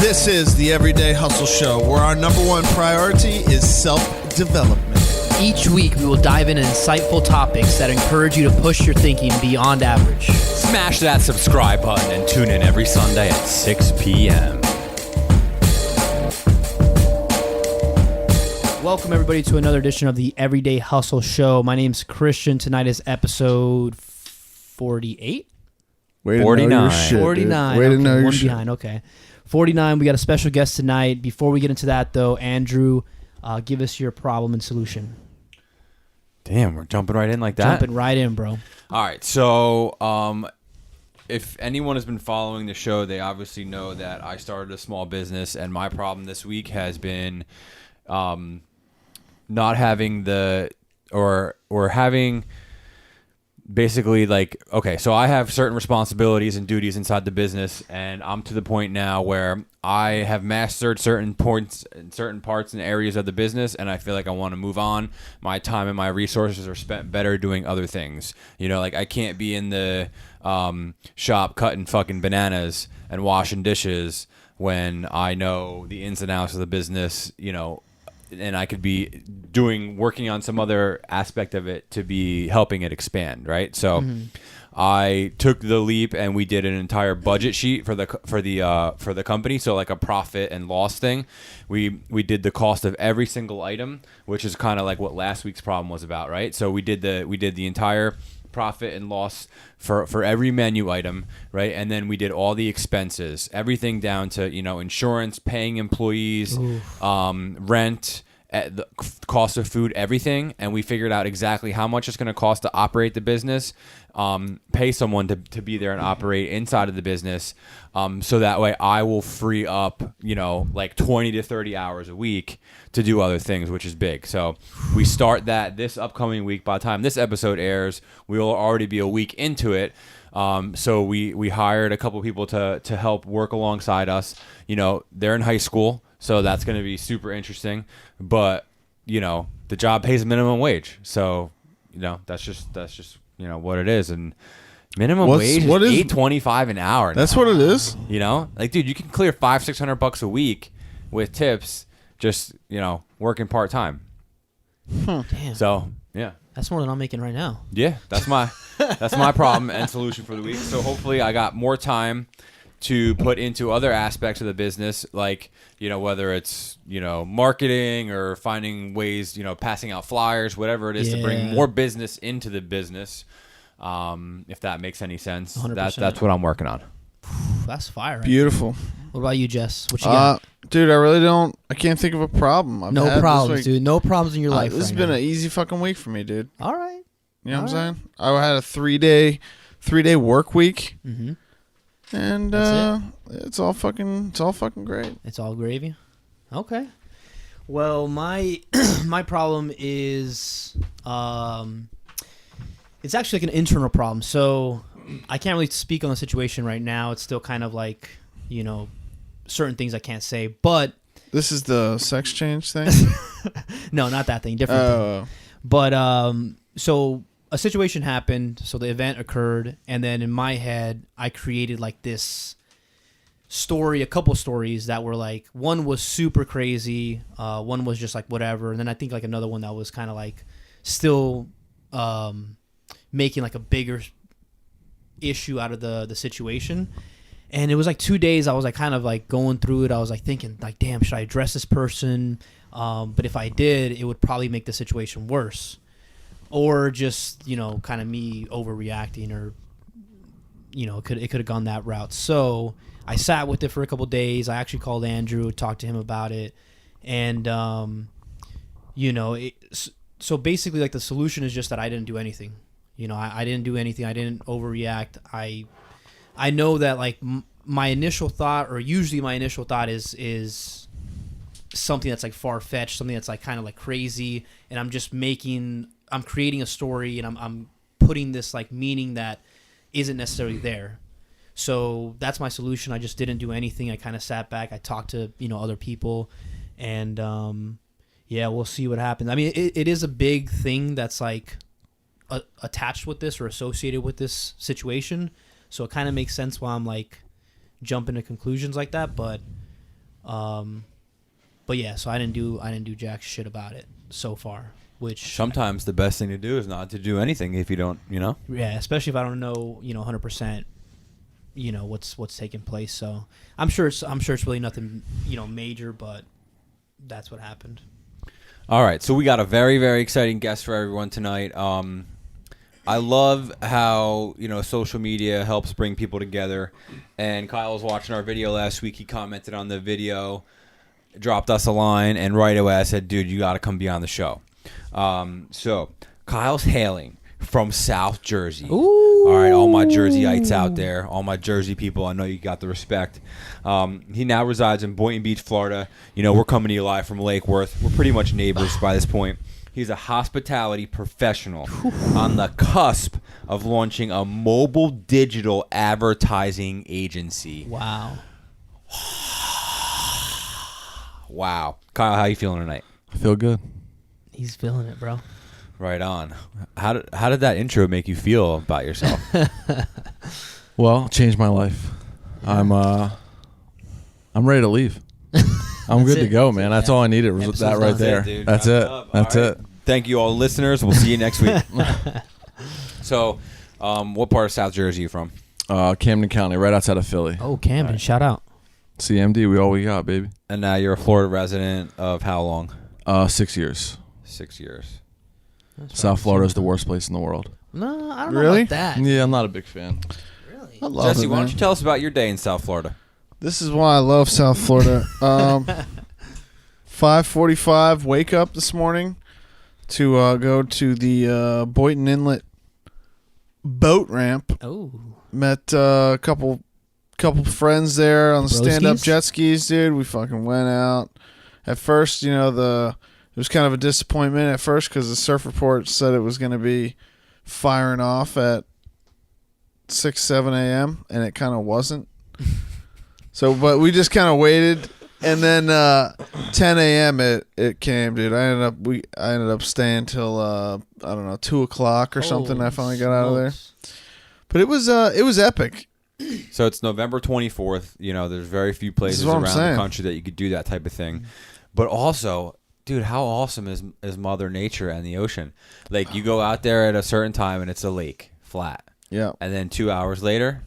This is the Everyday Hustle Show, where our number one priority is self-development. Each week, we will dive into insightful topics that encourage you to push your thinking beyond average. Smash that subscribe button and tune in every Sunday at 6 p.m. Welcome, everybody, to another edition of the Everyday Hustle Show. My name's Christian. Tonight is episode 48? Way to 49. know your shit, 49. Dude. Way to Okay, know your one shit. behind. Okay. 49. We got a special guest tonight. Before we get into that, though, Andrew, give us your problem and solution. Damn, we're jumping right in like that? Jumping right in, bro. All right, so if anyone has been following the show, they obviously know that I started a small business, and my problem this week has been not having the or having basically like, okay, so I have certain responsibilities and duties inside the business, and I'm to the point now where I have mastered certain points and certain parts and areas of the business, and I feel like I want to move on. My time and my resources are spent better doing other things. You know, like I can't be in the shop cutting fucking bananas and washing dishes when I know the ins and outs of the business, you know, and I could be working on some other aspect of it to be helping it expand, right? So I took the leap, and we did an entire budget sheet for the company. So like a profit and loss thing. We did the cost of every single item, which is kind of like what last week's problem was about, right? So we did the entire profit and loss for every menu item, right? And then we did all the expenses, everything down to, you know, insurance, paying employees, rent, the cost of food, everything. And we figured out exactly how much it's going to cost to operate the business, pay someone to be there and operate inside of the business. So that way I will free up, you know, like 20 to 30 hours a week to do other things, which is big. So we start that this upcoming week. By the time this episode airs, we will already be a week into it. So we hired a couple people to help work alongside us. You know, they're in high school, so that's going to be super interesting. But, you know, the job pays minimum wage. So, you know, that's just you know what it is. And minimum wage is $8.25 an hour now. That's what it is? You know? Like, dude, you can clear $500-$600 a week with tips just, you know, working part-time. Damn. So, yeah. That's more than I'm making right now. Yeah, that's my problem and solution for the week. So hopefully I got more time to put into other aspects of the business, like, you know, whether it's, you know, marketing or finding ways, you know, passing out flyers, whatever it is, to bring more business into the business. If that makes any sense. 100%. That's what I'm working on. That's fire. Right? Beautiful. What about you, Jess? What you got? Dude, I can't think of a problem. No problems, dude. No problems in your life. This has been an easy fucking week for me, dude. All right. You know what I'm saying? I had a three-day work week. Mm-hmm. And it's all fucking great. It's all gravy. Okay. Well, my my problem is it's actually like an internal problem. So I can't really speak on the situation right now. It's still kind of like, you know, certain things I can't say. But this is the sex change thing. No, not that thing. Different thing. But so a situation happened, so the event occurred, and then in my head, I created like this story, a couple stories that were like, one was super crazy, one was just like whatever, and then I think like another one that was kind of like still making like a bigger issue out of the situation. And it was like 2 days I was like kind of like going through it. I was like thinking like, damn, should I address this person? But if I did, it would probably make the situation worse. Or just, you know, kind of me overreacting, or, you know, it could have gone that route. So I sat with it for a couple days. I actually called Andrew, talked to him about it. And, you know, so basically like the solution is just that I didn't do anything. You know, I didn't do anything. I didn't overreact. I know that like my initial thought, or usually my initial thought is something that's like far-fetched, something that's like kind of like crazy. And I'm creating a story, and I'm putting this like meaning that isn't necessarily there. So that's my solution. I just didn't do anything. I kind of sat back. I talked to, you know, other people, and yeah, we'll see what happens. I mean, it is a big thing that's like attached with this or associated with this situation. So it kind of makes sense why I'm like jumping to conclusions like that. But But yeah, so I didn't do jack shit about it so far. Which sometimes the best thing to do is not to do anything if you don't, Yeah, especially if I don't know, 100%, what's taking place. So I'm sure it's really nothing, major, but that's what happened. All right, so we got a very, very exciting guest for everyone tonight. I love how, social media helps bring people together. And Kyle was watching our video last week. He commented on the video, dropped us a line, and right away I said, dude, you got to come be on the show. So Kyle's hailing from South Jersey. Ooh. All right, all my Jerseyites out there, all my Jersey people, I know you got the respect. He now resides in Boynton Beach, Florida. We're coming to you live from Lake Worth. We're pretty much neighbors by this point. He's a hospitality professional on the cusp of launching a mobile digital advertising agency. Wow. Wow. Kyle, how you feeling tonight? I feel good. He's feeling it, bro. Right on. How did that intro make you feel about yourself? Well, it changed my life. Yeah. I'm ready to leave. I'm good to go, man. That's all I needed was Episode's that right done. there. Dude. That's Wrap it. up. That's All right. it. Thank you all listeners. We'll see you next week. So, what part of South Jersey are you from? Camden County, right outside of Philly. Oh, Camden, shout out. CMD, we all we got, baby. And now you're a Florida resident of how long? 6 years. 6 years. South Florida is the worst place in the world. No, I don't know Really? about that. Yeah, I'm not a big fan. Really? I love Jesse, it, why man. don't you tell us about your day in South Florida? This is why I love South Florida. 5:45, wake up this morning to go to the Boynton Inlet boat ramp. Oh. Met a couple friends there on the stand-up Broskies? jet skis, dude. We fucking went out. At first, it was kind of a disappointment at first because the surf report said it was going to be firing off at 6, 7 a.m., and it kind of wasn't. But we just kind of waited, and then 10 a.m. it came, dude. I ended up staying till I don't know, 2 o'clock or something. I finally got out of there. But it was epic. So it's November 24th. There's very few places what I'm around saying. the country that you could do that type of thing. But also, dude, how awesome is Mother Nature and the ocean? Like, you go out there at a certain time and it's a lake, flat. Yeah. And then 2 hours later,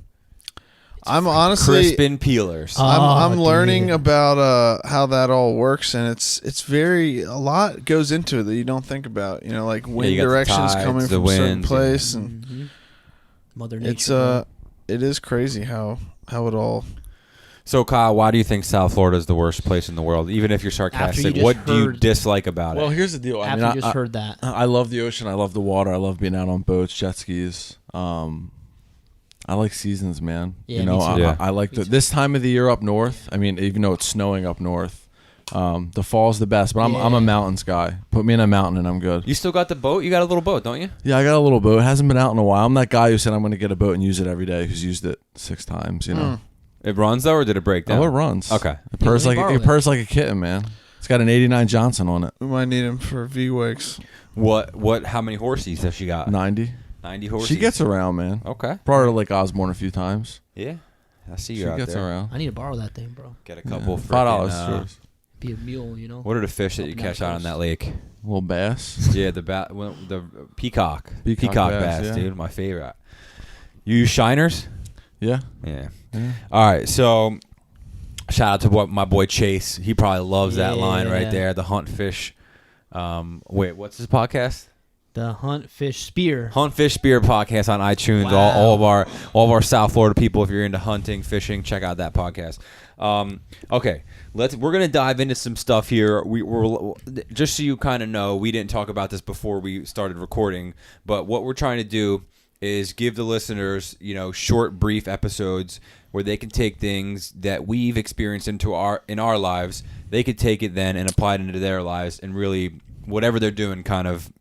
I'm honestly crispin peelers. I'm Oh, learning dude. about how that all works, and it's very a lot goes into it that you don't think about. Like wind you got the directions tides, coming the from a certain winds, place, and Mhm. Mother Nature. it's bro. it is crazy how it all. So, Kyle, why do you think South Florida is the worst place in the world? Even if you're After sarcastic, you what just do you heard- dislike about Well, it? here's the deal. After you just heard that. I love the ocean. I love the water. I love being out on boats, jet skis. I like seasons, man. Yeah, me too. Yeah. I like Me too. this time of the year up north. I mean, even though it's snowing up north, the fall's the best. But I'm Yeah. a mountains guy. Put me in a mountain and I'm good. You still got the boat? You got a little boat, don't you? Yeah, I got a little boat. It hasn't been out in a while. I'm that guy who said I'm going to get a boat and use it every day. Who's used it 6 times? It runs, though, or did it break down? Oh, it runs. Okay. It purrs let me like borrow it that. purrs like a kitten, man. It's got an '89 Johnson on it. We might need him for V-Wakes. How many horses has she got? 90. 90 horses. She gets around, man. Okay. Brought her to Lake Osborne a few times. Yeah. I see She you out gets there. around. I need to borrow that thing, bro. Get a couple. $5. frickin', Yours. Be a mule, What are the fish that you Open catch that out on first. that lake? Little bass. Yeah, the peacock. Peacock bass, bass, yeah. dude. My favorite. You use shiners? Yeah. Yeah. Yeah. All right. So, shout out to my boy Chase. He probably loves that line right Yeah. there. The Hunt Fish. Wait, what's his podcast? The Hunt Fish Spear. Hunt Fish Spear podcast on iTunes. Wow. All of our South Florida people, if you're into hunting, fishing, check out that podcast. Okay, we're gonna dive into some stuff here. We're just so you kind of know, we didn't talk about this before we started recording, but what we're trying to do is give the listeners, short, brief episodes where they can take things that we've experienced in our lives. They could take it then and apply it into their lives, and really whatever they're doing, kind of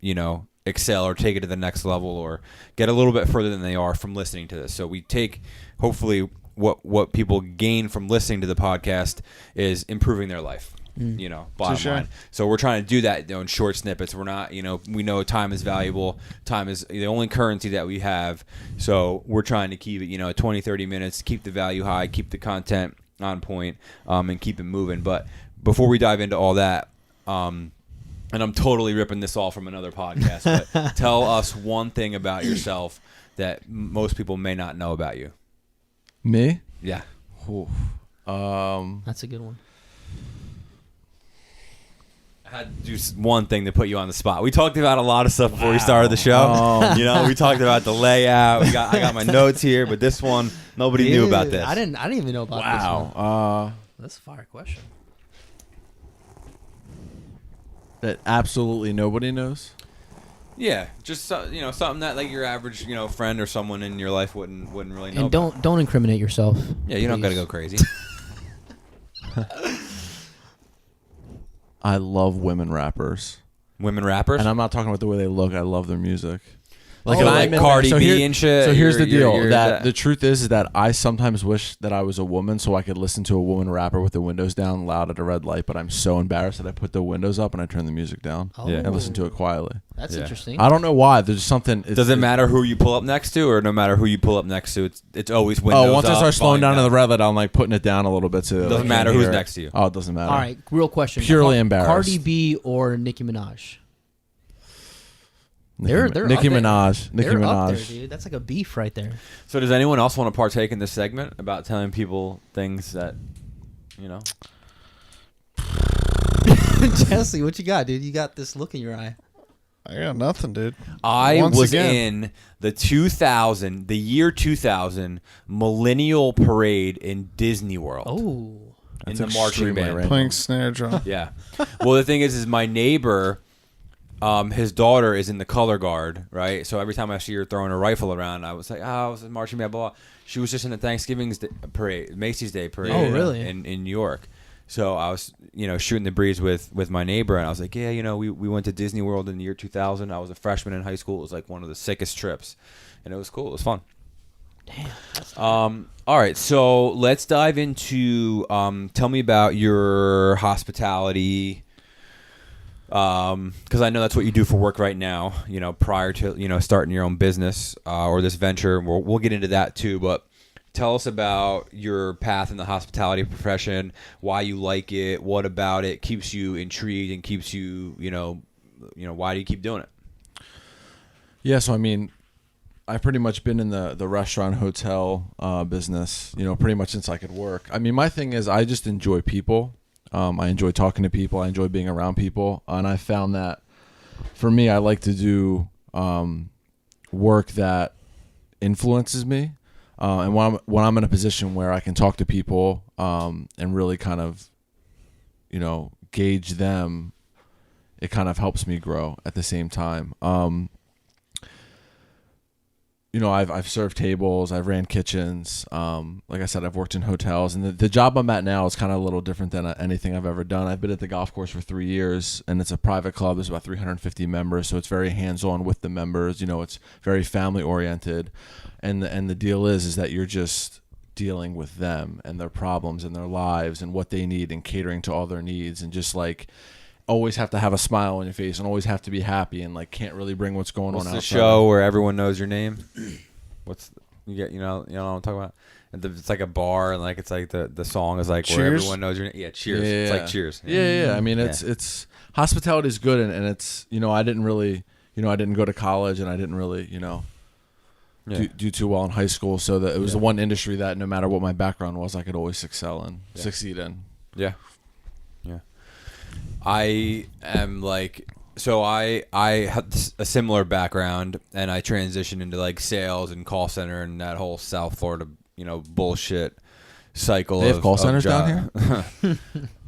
excel or take it to the next level or get a little bit further than they are from listening to this. So we take, hopefully, what people gain from listening to the podcast is improving their life. Bottom sure. line. So we're trying to do that in short snippets. We're not, we know time is valuable. Time is the only currency that we have. So we're trying to keep it, 20, 30 minutes, keep the value high, keep the content on point, and keep it moving. But before we dive into all that, and I'm totally ripping this all from another podcast, but tell us one thing about yourself that most people may not know about you. Me? Yeah. Ooh. That's a good one. I had to do one thing to put you on the spot. We talked about a lot of stuff before we started the show. You know, we talked about the layout. I got my notes here, but this one, nobody knew about this. I didn't even know about this one. Wow. That's a fire question. That absolutely nobody knows. Yeah, just something that like your average friend or someone in your life wouldn't really know. And about. don't incriminate yourself. Yeah, you don't got to go crazy. I love women rappers. Women rappers, And I'm not talking about the way they look. I love their music. like, if like I'm in- Cardi so B here- and shit. So here's the deal. You're That the truth is that I sometimes wish that I was a woman so I could listen to a woman rapper with the windows down loud at a red light, but I'm so embarrassed that I put the windows up and I turn the music down Oh, Yeah. and listen to it quietly. That's Yeah. interesting. I don't know why. There's something. Does it matter who you pull up next to, or no matter who you pull up next to, it's always windows Oh, once I up, start slowing down volume in the red light, I'm like putting it down a little bit so Doesn't I matter can't who's hear it. next to you. Oh, it doesn't matter. All right, real question. Purely embarrassed. Cardi B or Nicki Minaj? They're Nicki up there. Minaj. Nicki They're up there, Minaj. dude. That's like a beef right there. So does anyone else want to partake in this segment about telling people things that, Jesse, what you got, dude? You got this look in your eye. I got nothing, dude. I Once was again. in the year 2000 Millennial Parade in Disney World. Oh. in That's the marching extremely band. random. Playing snare drum. Yeah. Well, the thing is my neighbor, his daughter is in the color guard, right? So every time I see her throwing a rifle around, I was like, oh, I was in marching band, blah, blah. She was just in the Thanksgiving's parade, Macy's Day parade. Oh, really? In New York. So I was, shooting the breeze with my neighbor, and I was like, yeah, we went to Disney World in the year 2000. I was a freshman in high school. It was like one of the sickest trips, and it was cool. It was fun. Damn. All right, so let's dive into tell me about your hospitality, because I know that's what you do for work right now. Prior to starting your own business or this venture, we'll get into that too. But tell us about your path in the hospitality profession, why you like it, what about it keeps you intrigued and keeps you, why do you keep doing it? Yeah, so I mean, I've pretty much been in the restaurant hotel business, pretty much since I could work. I mean, my thing is I just enjoy people. I enjoy talking to people. I enjoy being around people. And I found that for me, I like to do work that influences me. And when I'm in a position where I can talk to people and really kind of, gauge them, it kind of helps me grow at the same time. I've served tables, I've ran kitchens. Like I said, I've worked in hotels, and the job I'm at now is kind of a little different than anything I've ever done. I've been at the golf course for 3 years, and it's a private club. There's about 350 members, so it's very hands-on with the members. It's very family-oriented, and the deal is that you're just dealing with them and their problems and their lives and what they need and catering to all their needs, and just like always have to have a smile on your face and always have to be happy and like can't really bring what's going What's on the outside. show where everyone knows your name? You know what I'm talking about? And it's like a bar, and like it's like the song is like where Cheers? everyone knows your name. Yeah, Cheers. Yeah. It's like Cheers. Yeah. I mean, Yeah. it's hospitality is good, and it's I didn't really I didn't go to college, and I didn't really Yeah. do too well in high school. So that it was the one industry that no matter what my background was, I could always succeed in. Yeah. I am like, so I had a similar background, and I transitioned into like sales and call center and that whole South Florida, bullshit cycle. They have call of centers down here.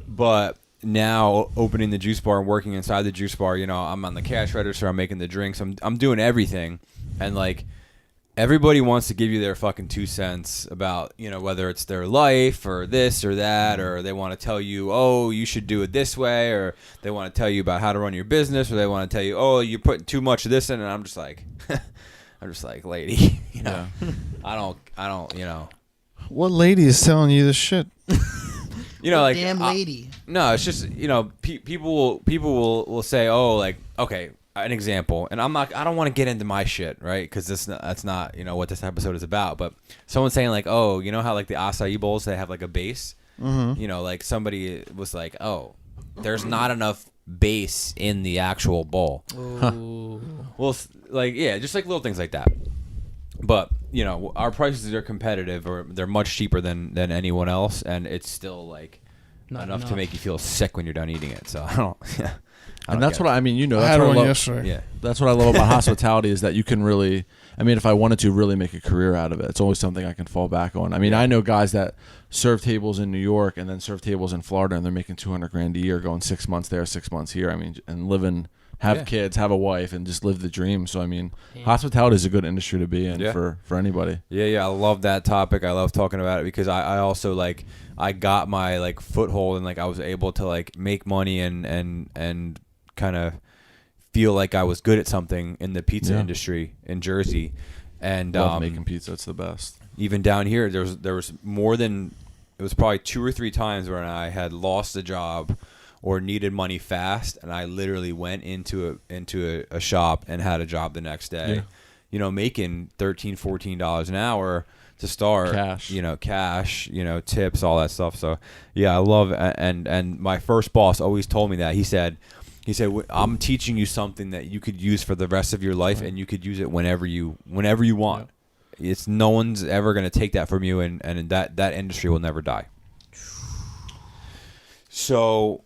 But now opening the juice bar and working inside the juice bar, I'm on the cash register, I'm making the drinks, I'm doing everything, and like everybody wants to give you their fucking 2 cents about, whether it's their life or this or that, or they want to tell you, oh, you should do it this way, or they want to tell you about how to run your business, or they want to tell you, oh, you're putting too much of this in, and I'm just like, lady, I don't, What lady is telling you this shit? like Damn lady. no, it's just people will say, oh, like, okay, an example, and I don't want to get into my shit, right? Because that's not what this episode is about. But someone's saying like, oh, you know how like the acai bowls, they have like a base. Mm-hmm. Like somebody was like, oh, there's not enough base in the actual bowl. Well, like just like little things like that. But our prices are competitive, or they're much cheaper than anyone else, and it's still like not enough to make you feel sick when you're done eating it. So I don't. Yeah. And that's what I mean. I That's had what I one love. yesterday. Yeah. That's what I love about hospitality is that you can really. I mean, if I wanted to really make a career out of it, it's always something I can fall back on. I mean, I know guys that serve tables in New York and then serve tables in Florida, and they're making $200,000 a year, going 6 months there, 6 months here. I mean, and living, have kids, have a wife, and just live the dream. So I mean, hospitality is a good industry to be in for anybody. Yeah. I love that topic. I love talking about it because I also like I got my like foothold, and like I was able to like make money and kind of feel like I was good at something in the pizza industry in Jersey, and Love making pizza. It's the best. Even down here, there was more than, it was probably 2 or 3 times when I had lost a job or needed money fast, and I literally went into a shop and had a job the next day. Making $13-14 an hour to start. Cash, tips, all that stuff. So I love and my first boss always told me that. He said, I'm teaching you something that you could use for the rest of your life, and you could use it whenever you want. It's no one's ever going to take that from you, and that industry will never die. So,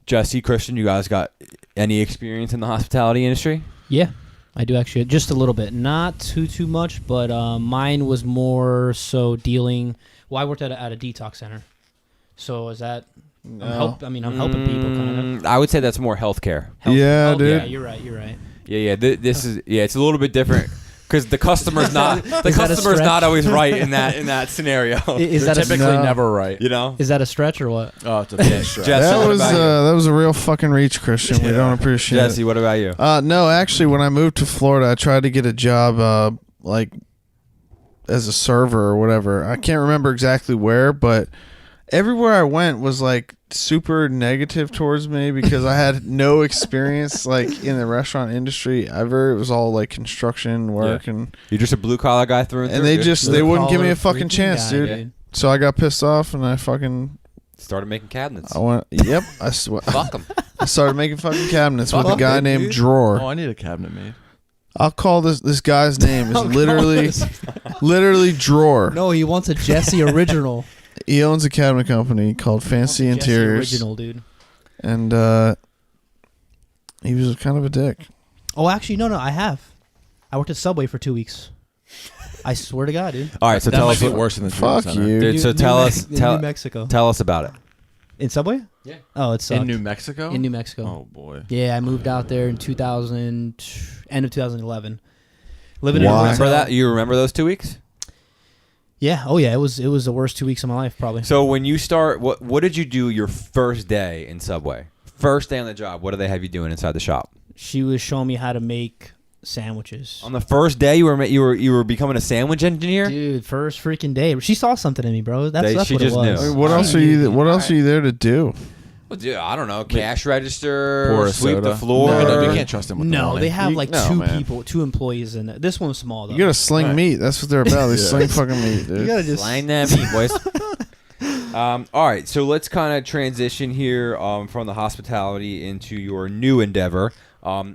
Jesse, Christian, you guys got any experience in the hospitality industry? Yeah, I do actually. Just a little bit. Not too much, but mine was more so dealing. Well, I worked at a detox center. So is that... No. I'm helping people kind of. I would say that's more healthcare. Dude. Yeah, you're right. Yeah. This is it's a little bit different because the customer's not always right in that scenario. Is that typically never right? Is that a stretch or what? Oh, it's a big stretch. Jesse, that was a real fucking reach, Christian. We don't appreciate Jesse, it. what about you? No, actually, when I moved to Florida, I tried to get a job like as a server or whatever. I can't remember exactly where, but everywhere I went was like super negative towards me because I had no experience like in the restaurant industry ever. It was all like construction work and you're just a blue collar guy through and through. They wouldn't give me a fucking freaking chance, guy, dude. So I got pissed off and I fucking started making cabinets. I Fuck them. I started making fucking cabinets with a Fuck guy it, named dude. Drawer. Oh, I need a cabinet made. I'll call this guy's name is literally Drawer. No, he wants a Jesse original. He owns a cabinet company called Fancy Interiors. Original, dude. And he was kind of a dick. Oh, actually, no. I worked at Subway for 2 weeks. I swear to God, dude. All right, so That tell might us be worse than the Fuck Treatment Center. you. dude. So New Mexico. tell us about it. In Subway? Yeah. Oh, it sucked. In New Mexico? In New Mexico. Oh, boy. Yeah, I moved out there in end of 2011. Living Why? in a Remember hotel. that? You remember those 2 weeks? Yeah. Oh, yeah. It was the worst 2 weeks of my life, probably. So when you start, what did you do your first day in Subway? First day on the job, what do they have you doing inside the shop? She was showing me how to make sandwiches. On the first day, you were becoming a sandwich engineer. Dude, first freaking day. She saw something in me, bro. That's She what just it was. knew. I mean, what else are you there to do? Well, dude, I don't know. Cash register, Pour a sweep soda. the floor. No, you can't trust him with the No, money. they have like No, two man. people, 2 employees in it. This one's small though. You gotta sling meat. That's what they're about. They sling fucking meat, dude. You gotta just Slang that meat, boys. All right, so let's kind of transition here from the hospitality into your new endeavor.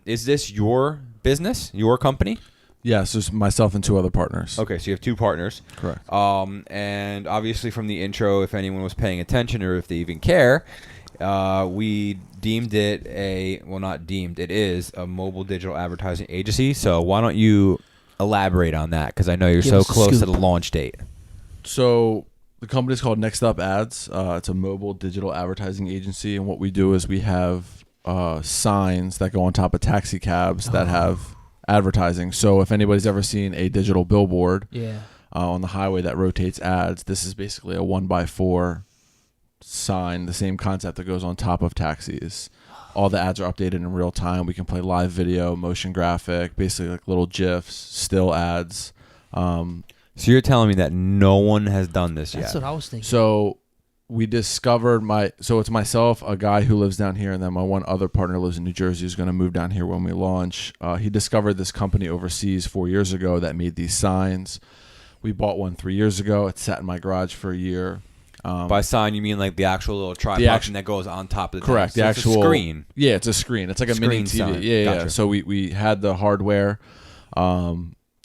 Is this your business, your company? Yes, there's myself and 2 other partners. Okay, so you have 2 partners. Correct. And obviously from the intro, if anyone was paying attention or if they even care, we deemed it it is a mobile digital advertising agency. So why don't you elaborate on that? Because I know you're Give so us a close to scoop. the launch date. So the company's called Next Up Ads. It's a mobile digital advertising agency, and what we do is we have signs that go on top of taxi cabs that have advertising. So if anybody's ever seen a digital billboard on the highway that rotates ads, this is basically a 1x4 sign, the same concept that goes on top of taxis. All the ads are updated in real time. We can play live video, motion graphic, basically like little GIFs, still ads. So you're telling me that no one has done this That's yet? what I was thinking. So we discovered it's myself, a guy who lives down here, and then my one other partner lives in New Jersey who's going to move down here when we launch. He discovered this company overseas 4 years ago that made these signs. We bought one 3 years ago. It sat in my garage for a year. By sign, you mean like the actual little tripod thing that goes on top of the correct. thing. The So actual it's a screen. Yeah, it's a screen. It's like a mini Screen TV. sign. Yeah. Gotcha. So we had the hardware.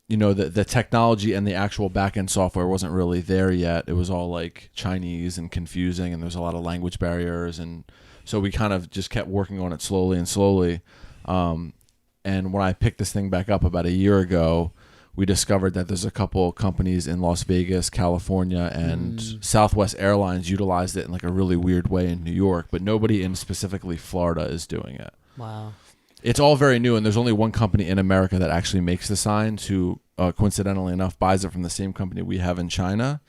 The technology and the actual back-end software wasn't really there yet. It was all like Chinese and confusing, and there's a lot of language barriers, and so we kind of just kept working on it slowly and slowly. And when I picked this thing back up about a year ago, we discovered that there's a couple companies in Las Vegas, California, and Southwest Airlines utilized it in like a really weird way in New York, but nobody in specifically Florida is doing it. Wow. It's all very new, and there's only one company in America that actually makes the signs who, coincidentally enough, buys it from the same company we have in China,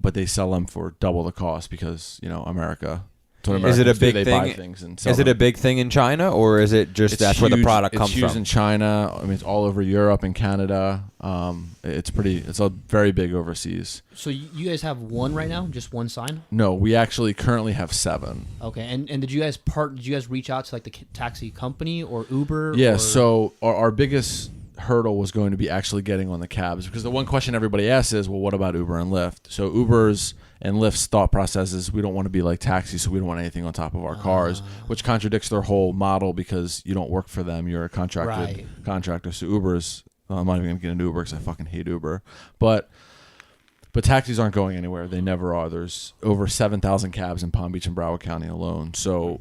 but they sell them for double the cost because, America. Is it a big they thing? Buy things and sell Is it them. a big thing in China, or is it just that's where the product comes It's huge from? in China. I mean, it's all over Europe and Canada. It's a very big overseas. So you guys have one right now, just one sign? No, we actually currently have 7. Okay, and did you guys reach out to like the taxi company or Uber? Yeah. or- So our biggest hurdle was going to be actually getting on the cabs, because the one question everybody asks is, well, what about Uber and Lyft? So Uber's and Lyft's thought process is, we don't want to be like taxis, so we don't want anything on top of our cars, which contradicts their whole model because you don't work for them. You're a contractor. So Uber's, I'm not even going to get into Uber because I fucking hate Uber. But taxis aren't going anywhere. They never are. There's over 7,000 cabs in Palm Beach and Broward County alone. So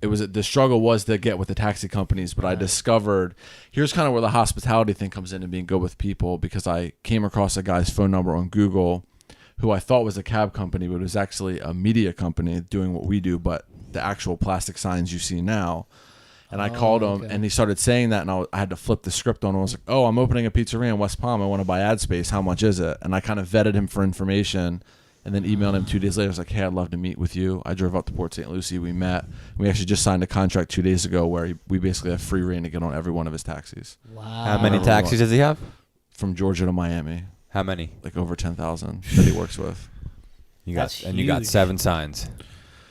the struggle was to get with the taxi companies, but I discovered, here's kind of where the hospitality thing comes in and being good with people, because I came across a guy's phone number on Google who I thought was a cab company, but it was actually a media company doing what we do, but the actual plastic signs you see now. And I called him, and he started saying that, and I had to flip the script on him. I was like, oh, I'm opening a pizzeria in West Palm. I want to buy ad space. How much is it? And I kind of vetted him for information, and then emailed him 2 days later. I was like, hey, I'd love to meet with you. I drove up to Port St. Lucie. We met. We actually just signed a contract 2 days ago where we basically have free reign to get on every one of his taxis. Wow. How many taxis does he have? From Georgia to Miami. How many? Like over 10,000 that he works with. You That's got, and you got huge. 7 signs.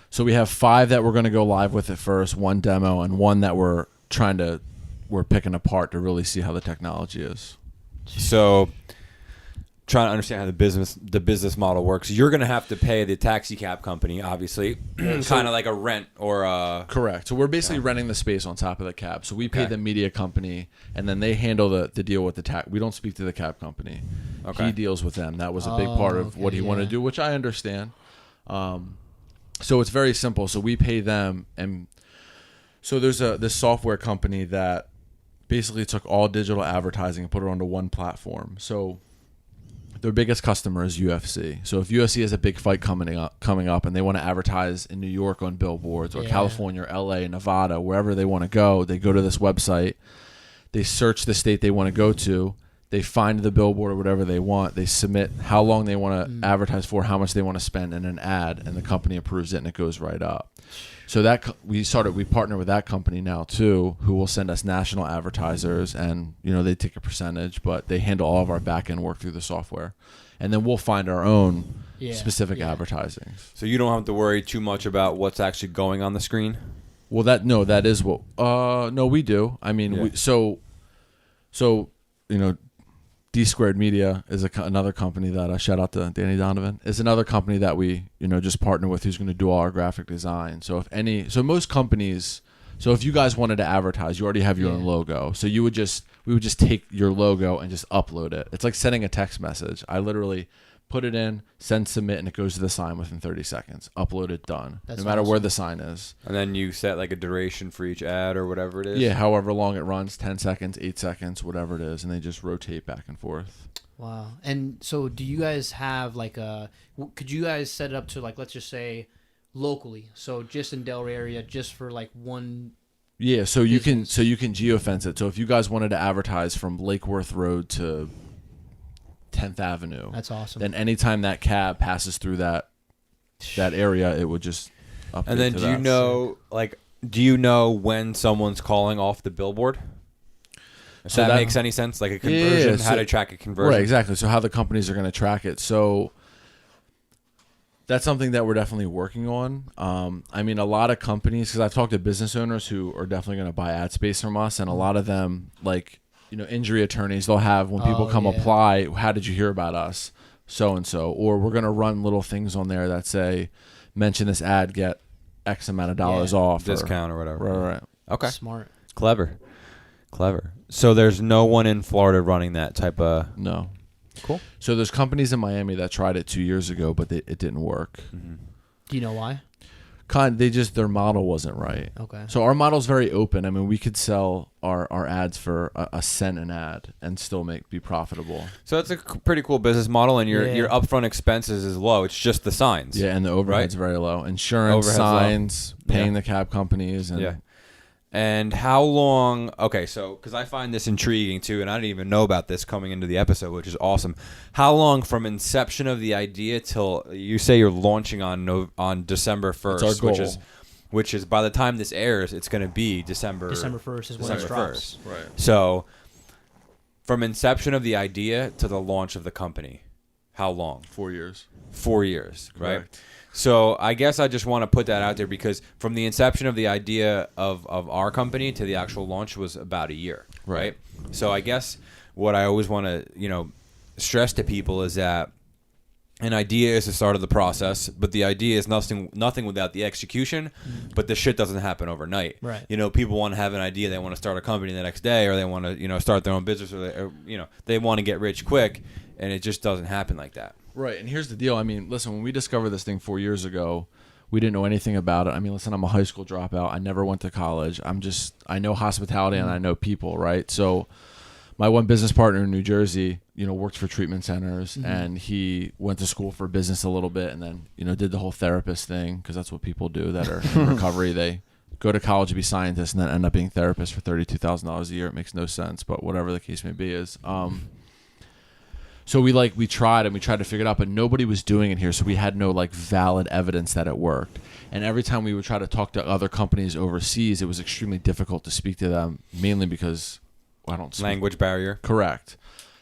So we have 5 that we're going to go live with at first, 1 demo, and 1 that we're picking apart to really see how the technology is. So, trying to understand how the business model works. You're going to have to pay the taxi cab company, obviously, kind of like a rent or a... Correct. So we're basically renting the space on top of the cab. So we pay the media company, and then they handle the deal with the tax. We don't speak to the cab company. Okay. He deals with them. That was a big part of what he wanted to do, which I understand. So it's very simple. So we pay them, and so there's this software company that basically took all digital advertising and put it onto one platform. So their biggest customer is UFC. So if UFC has a big fight coming up, and they want to advertise in New York on billboards, or California, or LA, Nevada, wherever they want to go, they go to this website. They search the state they want to go to. They find the billboard or whatever they want. They submit how long they want to advertise for, how much they want to spend in an ad, and the company approves it, and it goes right up. So that we partner with that company now too, who will send us national advertisers, and they take a percentage, but they handle all of our back end work through the software, and then we'll find our own specific advertising. So you don't have to worry too much about what's actually going on the screen? Well, that is what. No, we do. I mean, D SQUARED Media is another company that shout out to Danny Donovan, is another company that we just partner with, who's going to do all our graphic design. So most companies, if you guys wanted to advertise, you already have your own logo. So we would just take your logo and just upload it. It's like sending a text message. I literally put it in, send, submit, and it goes to the sign within 30 seconds. Upload it, done. That's no matter awesome. where the sign is. And then you set like a duration for each ad or whatever it is? Yeah, however long it runs, 10 seconds, 8 seconds, whatever it is, and they just rotate back and forth. Wow. And so do you guys have could you guys set it up to let's just say locally, so just in Delray area, just for one... Yeah, so you can geofence it. So if you guys wanted to advertise from Lake Worth Road to 10th Avenue, That's awesome. then anytime that cab passes through that area, it would just update. And then to do you know when someone's calling off the billboard? If So that that- makes any sense, like a conversion, how to track a conversion. Right, exactly. So how the companies are going to track it. So That's something that we're definitely working on. I mean, a lot of companies, because I've talked to business owners who are definitely going to buy ad space from us, and a lot of them, like, injury attorneys, they'll have when people come apply, how did you hear about us? So and so, or we're going to run little things on there that say, mention this ad, get X amount of dollars off, discount or whatever. Right. Okay. Smart. Clever. So there's no one in Florida running that type of. No. Cool. So there's companies in Miami that tried it 2 years ago, but it didn't work. Mm-hmm. Do you know why? Their model wasn't right. Okay. So our model's very open. I mean, we could sell our ads for a cent an ad and still be profitable. So that's a pretty cool business model, and your upfront expenses is low. It's just the signs. Yeah, and the overhead's very low. Insurance, signs, paying the cab companies, and And how long? Okay, so because I find this intriguing too, and I didn't even know about this coming into the episode, which is awesome. How long from inception of the idea till you say you're launching on December 1st, That's our goal. which is by the time this airs, it's going to be December 1st is when it drops. Right. So from inception of the idea to the launch of the company, how long? 4 years. 4 years, right? Correct. So I guess I just want to put that out there because from the inception of the idea of our company to the actual launch was about a year, right? So I guess what I always want to, stress to people is that an idea is the start of the process, but the idea is nothing without the execution, but the shit doesn't happen overnight. Right. People want to have an idea, they want to start a company the next day, or they want to, start their own business, or they want to get rich quick, and it just doesn't happen like that. Right, and here's the deal. I mean, listen, when we discovered this thing 4 years ago, we didn't know anything about it. I mean, listen, I'm a high school dropout. I never went to college. I know hospitality and I know people, right? So my one business partner in New Jersey, worked for treatment centers, and he went to school for business a little bit and then, did the whole therapist thing because that's what people do that are in recovery. They go to college to be scientists and then end up being therapists for $32,000 a year. It makes no sense, but whatever the case may be is... So we tried to figure it out, but nobody was doing it here. So we had no valid evidence that it worked. And every time we would try to talk to other companies overseas, it was extremely difficult to speak to them, mainly because I don't speak. Language barrier. Correct.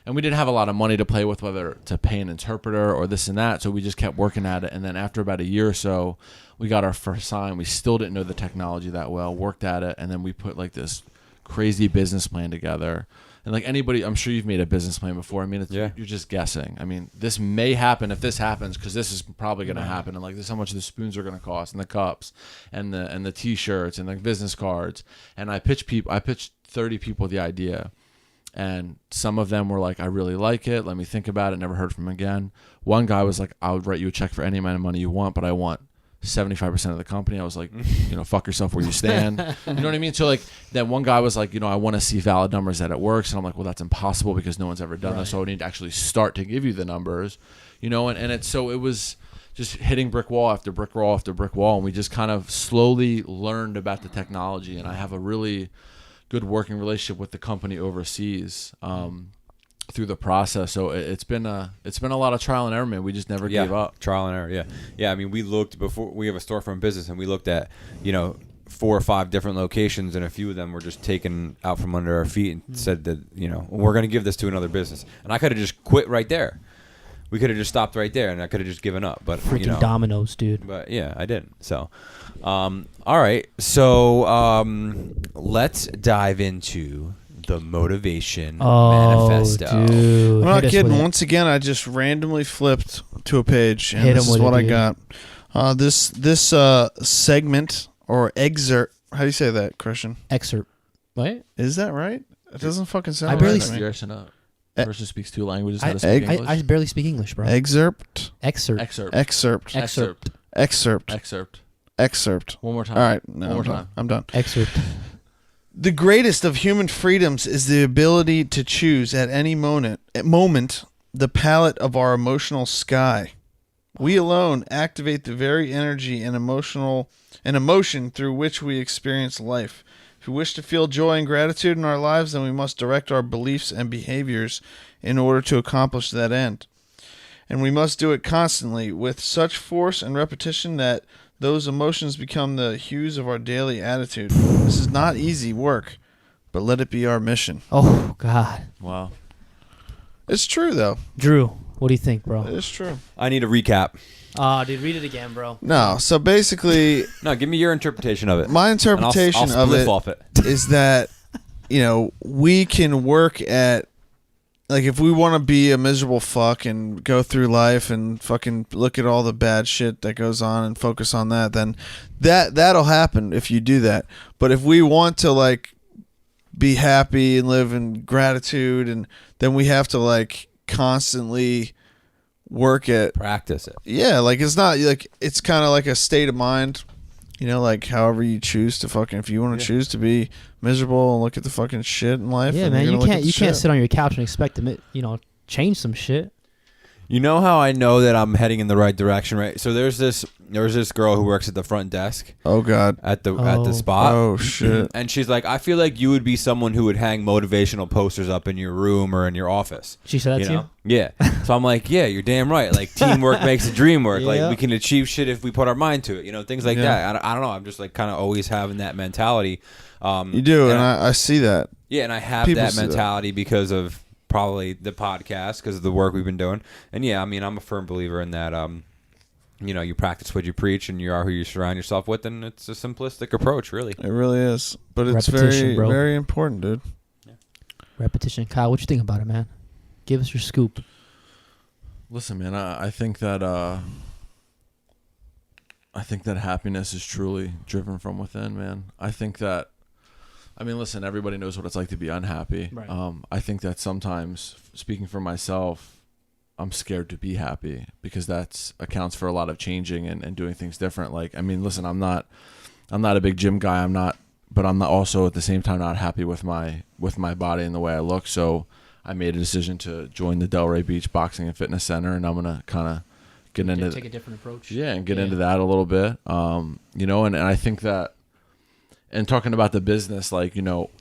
And we didn't have a lot of money to play with, whether to pay an interpreter or this and that. So we just kept working at it. And then after about a year or so, we got our first sign. We still didn't know the technology that well, worked at it. And then we put this crazy business plan together. And anybody, I'm sure you've made a business plan before. I mean, you're just guessing. I mean, this may happen if this happens because this is probably going to happen. And this is how much the spoons are going to cost, and the cups, and the T-shirts, and the business cards. And I pitched 30 people the idea, and some of them were like, "I really like it. Let me think about it." Never heard from him again. One guy was like, "I'll write you a check for any amount of money you want, but I want 75% of the company." I was like, fuck yourself where you stand. You know what I mean? So then one guy was like, I want to see valid numbers that it works. And I'm like, well, that's impossible because no one's ever done this. So I need to actually start to give you the numbers, and it was just hitting brick wall after brick wall after brick wall. And we just kind of slowly learned about the technology. And I have a really good working relationship with the company overseas. Through the process, so it's been a lot of trial and error, man. We just never gave up. Trial and error, yeah. I mean, we looked before. We have a storefront business, and we looked at 4 or 5 different locations, and a few of them were just taken out from under our feet and said that we're going to give this to another business. And I could have just quit right there. We could have just stopped right there, and I could have just given up. But freaking dominoes, dude. But yeah, I didn't. So, all right. So let's dive into the motivation manifesto. Dude. I'm not kidding. Once again, I just randomly flipped to a page, and this is what I got. This segment or excerpt. How do you say that, Christian? Excerpt. What? Is that right? It doesn't fucking sound I barely right. Person speaks 2 languages. How to speak English? I barely speak English, bro. Excerpt. One more time. All right. No, One more time. I'm done. Excerpt. The greatest of human freedoms is the ability to choose at any moment the palette of our emotional sky. We alone activate the very energy and emotion through which we experience life. If we wish to feel joy and gratitude in our lives, then we must direct our beliefs and behaviors in order to accomplish that end. And we must do it constantly with such force and repetition that those emotions become the hues of our daily attitude. This is not easy work, but let it be our mission. Oh, God. Wow. It's true, though. Drew, what do you think, bro? It's true. I need a recap. Dude, read it again, bro. No, so basically, No, give me your interpretation of it. my interpretation I'll of it off it. is that, we can work at, like, if we want to be a miserable fuck and go through life and fucking look at all the bad shit that goes on and focus on that, then that'll happen if you do that. But if we want to, like, be happy and live in gratitude, and then we have to, like, constantly work at Practice it. Yeah, like, it's not like, it's kind of like a state of mind, like, however you choose to fucking, if you want to choose to be miserable and look at the fucking shit in life. Yeah, man, you can't sit on your couch and expect to change some shit. You know how I know that I'm heading in the right direction, right? So there's this girl who works at the front desk. Oh God. At the spot. Oh shit. And she's like, I feel like you would be someone who would hang motivational posters up in your room or in your office. She said that to you? Yeah. So I'm like, yeah, you're damn right. Like, teamwork makes the dream work. Yeah. Like, we can achieve shit if we put our mind to it. Things like that. I don't know. I'm just like kind of always having that mentality. You do, and I see that. Yeah, and I have People that mentality because of probably the podcast, because of the work we've been doing. And yeah, I mean, I'm a firm believer in that. You practice what you preach, and you are who you surround yourself with, and it's a simplistic approach, really. It really is, but it's Repetition, very, bro. very important, dude. Yeah. Repetition. Kyle, what you think about it, man? Give us your scoop. Listen, man, I think that happiness is truly driven from within, man. Listen, everybody knows what it's like to be unhappy. Right. I think that sometimes, speaking for myself, I'm scared to be happy because that accounts for a lot of changing and doing things different. Like, listen, I'm not a big gym guy. But I'm not also at the same time not happy with my body and the way I look. So I made a decision to join the Delray Beach Boxing and Fitness Center, and I'm gonna kind of get into take a different approach. Yeah, and get into that a little bit. And I think that, and talking about the business, like,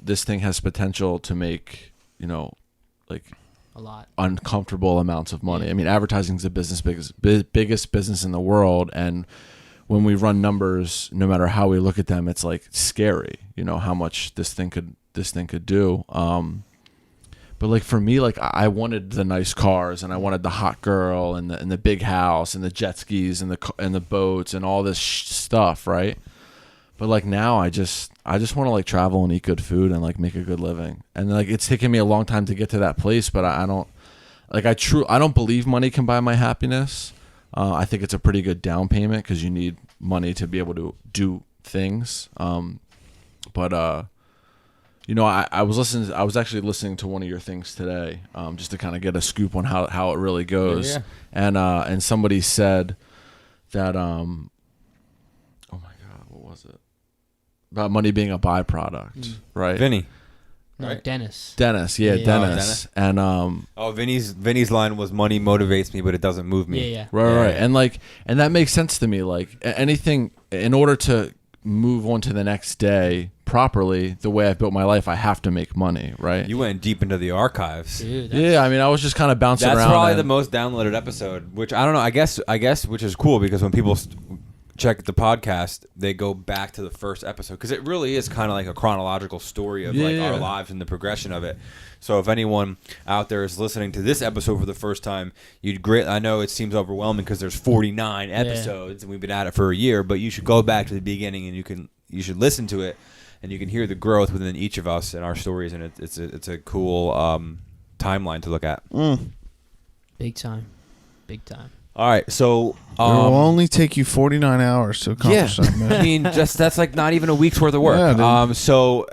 this thing has potential to make, like, a lot uncomfortable amounts of money. Advertising is the biggest business in the world, and when we run numbers, no matter how we look at them, it's like scary, how much this thing could do. But like for me, like I wanted the nice cars, and I wanted the hot girl, and the big house, and the jet skis, and the boats, and all this stuff, right? But like now, I just want to like travel and eat good food and like make a good living. And like it's taken me a long time to get to that place, but I don't believe money can buy my happiness. I think it's a pretty good down payment because you need money to be able to do things. I was actually listening to one of your things today, just to kind of get a scoop on how it really goes. Yeah. And somebody said that, oh my God, what was it? About money being a byproduct, right? Vinny. No, Right. Dennis. Dennis. Dennis. And Vinny's line was, money motivates me, but it doesn't move me. Yeah. right. And that makes sense to me. Like anything, in order to move on to the next day properly, the way I've built my life, I have to make money, right? You went deep into the archives. Dude, Yeah, I was just kind of bouncing around. That's probably the most downloaded episode, which I don't know. I guess which is cool because when people check the podcast, they go back to the first episode because it really is kind of like a chronological story of our lives and the progression of it. So if anyone out there is listening to this episode for the first time, I know it seems overwhelming because there's 49 episodes and we've been at it for a year, but you should go back to the beginning and you should listen to it and you can hear the growth within each of us and our stories, and it's a cool timeline to look at. Big time. All right, so It will only take you 49 hours to accomplish that, man. that's like not even a week's worth of work. Yeah, So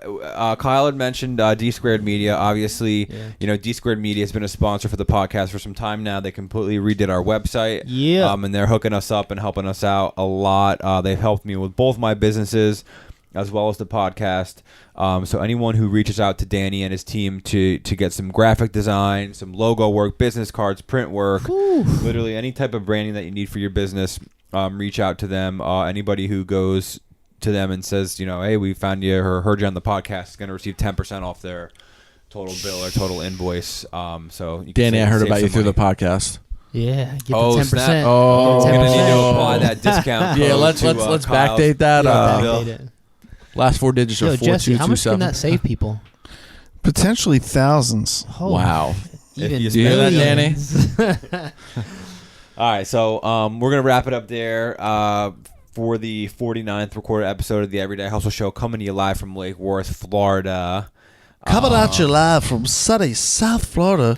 Kyle had mentioned D Squared Media. Obviously, D Squared Media has been a sponsor for the podcast for some time now. They completely redid our website. Yeah. And they're hooking us up and helping us out a lot. They've helped me with both my businesses as well as the podcast. So anyone who reaches out to Danny and his team to get some graphic design, some logo work, business cards, print work, literally any type of branding that you need for your business, reach out to them. Anybody who goes to them and says, hey, we found you or heard you on the podcast is going to receive 10% off their total bill or total invoice. So you can Danny, I heard about you through the podcast. Yeah, get the 10%. Snap. Oh, I'm going to need to 10%. apply that discount. Yeah, code let's to, backdate that. Backdate it. Last 4 digits are Yo, Jesse, how much can 4227. that save people? Potentially thousands. Oh, Wow. Even you Do you hear that, Danny? millions. right, so we're gonna wrap it up there for the 49th recorded episode of the Everyday Hustle Show, coming to you live from Lake Worth, Florida. Coming at you live from sunny South Florida,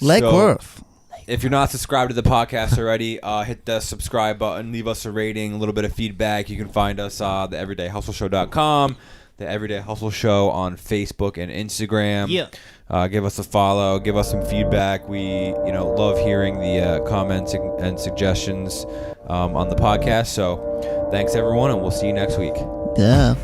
Lake Worth. If you're not subscribed to the podcast already, hit the subscribe button, leave us a rating, a little bit of feedback. You can find us the everydayhustleshow.com, the Everyday Hustle Show on Facebook and Instagram. Yeah. Give us a follow, give us some feedback. We love hearing the comments and suggestions on the podcast. So thanks everyone, and we'll see you next week. Yeah.